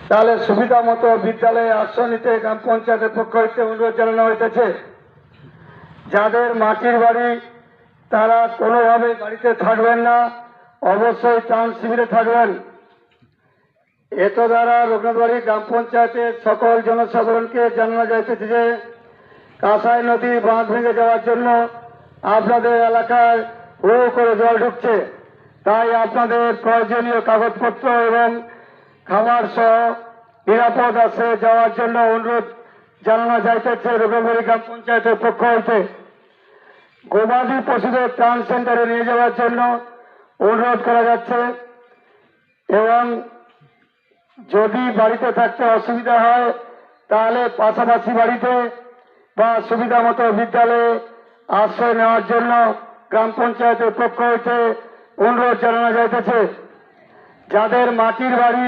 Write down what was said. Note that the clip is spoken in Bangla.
তাহলে সুবিধা মতো বিদ্যালয়ে আশ্রয় নিতে গ্রাম পঞ্চায়েতের পক্ষ হইতে অনুরোধ জানানো হইতেছে। যাদের মাটির বাড়ি তারা কোনোভাবে বাড়িতে থাকবেন না, অবশ্যই ত্রাণ শিবিরে থাকবেন। এত দ্বারা রঘুনাথবাড়ি গ্রাম পঞ্চায়েতের সকল জনসাধারণকে জানানো যাইতেছে যে কাঁসাই নদী বাঁধ ভেঙে যাওয়ার জন্য আপনাদের এলাকায় হু করে জল ঢুকছে। তাই আপনাদের প্রয়োজনীয় কাগজপত্র এবং খাবার সহ নিরাপদ আশ্রয়ে যাওয়ার জন্য অনুরোধ জানানো যাইতেছে রঘুনাথবাড়ি গ্রাম পঞ্চায়েতের পক্ষ হইতে। গবাদি পশুদের ত্রাণ সেন্টারে নিয়ে যাওয়ার জন্য অনুরোধ করা যাচ্ছে এবং যদি বাড়িতে থাকতে অসুবিধা হয় তাহলে পাশাপাশি বাড়িতে বা সুবিধা মতো বিদ্যালয়ে আশ্রয় নেওয়ার জন্য গ্রাম পঞ্চায়েতের পক্ষ হইতে অনুরোধ জানানো যাইতেছে। যাদের মাটির বাড়ি